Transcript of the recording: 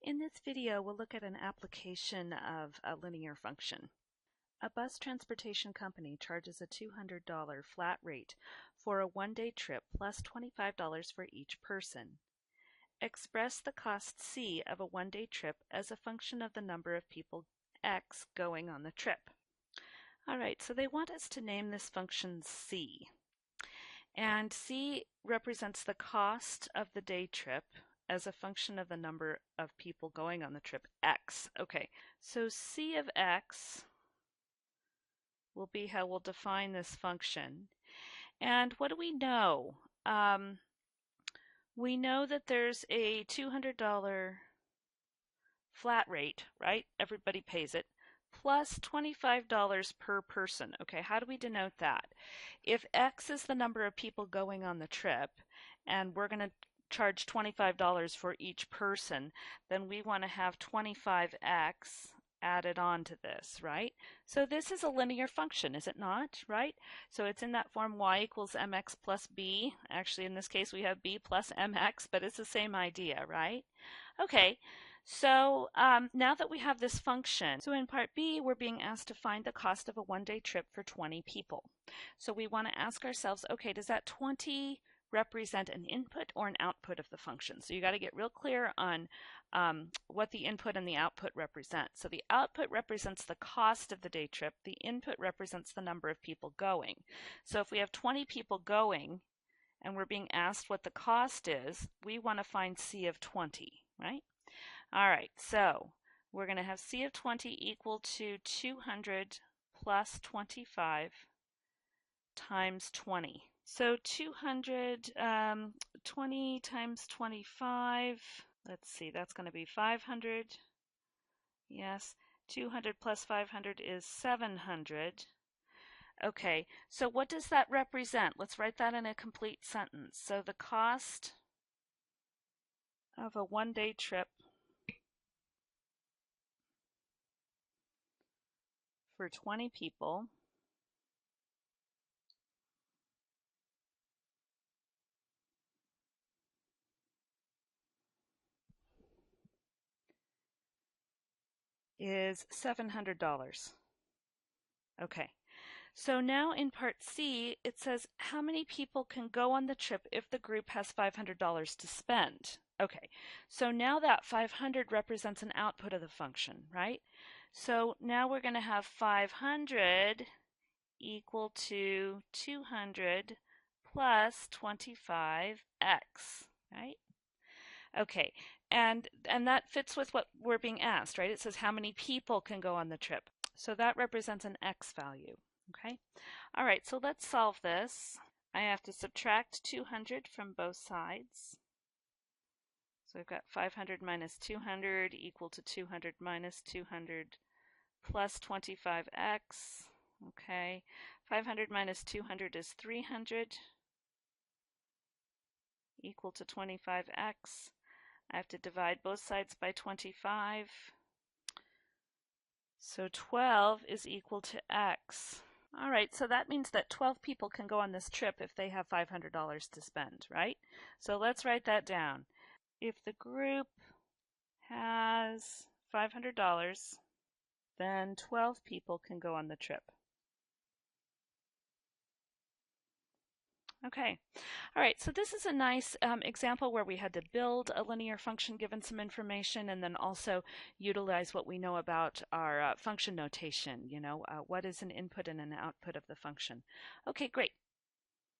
In this video, we'll look at an application of a linear function. A bus transportation company charges a $200 flat rate for a one-day trip plus $25 for each person. Express the cost C of a one-day trip as a function of the number of people x going on the trip. All right, so they want us to name this function C. And C represents the cost of the day trip as a function of the number of people going on the trip, x. Okay, so C of x will be how we'll define this function. And what do we know? We know that there's a $200 flat rate, right? Everybody pays it, plus $25 per person. Okay, how do we denote that? If x is the number of people going on the trip, and we're going to charge $25 for each person, then we want to have 25x added on to this, right? So this is a linear function, is it not, right? So it's in that form y equals mx plus b. Actually, in this case, we have b plus mx, but it's the same idea, right? Okay, so now that we have this function, so in part B, we're being asked to find the cost of a one-day trip for 20 people. So we want to ask ourselves, okay, does that 20 represent an input or an output of the function? So you got to get real clear on what the input and the output represent. So the output represents the cost of the day trip. The input represents the number of people going. So if we have 20 people going and we're being asked what the cost is, we want to find C of 20, right? All right, so we're going to have C of 20 equal to 200 plus 25 times 20. So 200, 20 times 25, let's see, that's going to be 500. Yes, 200 plus 500 is 700. Okay, so what does that represent? Let's write that in a complete sentence. So the cost of a one-day trip for 20 people is $700. Okay, so now in part C, it says how many people can go on the trip if the group has $500 to spend. Okay, so now that 500 represents an output of the function, right? So now we're going to have 500 equal to 200 plus 25x, right? Okay, and that fits with what we're being asked, right? It says how many people can go on the trip. So that represents an x value, okay? All right, so let's solve this. I have to subtract 200 from both sides. So I've got 500 minus 200 equal to 200 minus 200 plus 25x. Okay, 500 minus 200 is 300 equal to 25x. I have to divide both sides by 25. So 12 is equal to x. All right, so that means that 12 people can go on this trip if they have $500 to spend, right? So let's write that down. If the group has $500, then 12 people can go on the trip. Okay, all right, so this is a nice example where we had to build a linear function given some information and then also utilize what we know about our function notation, what is an input and an output of the function. Okay, great.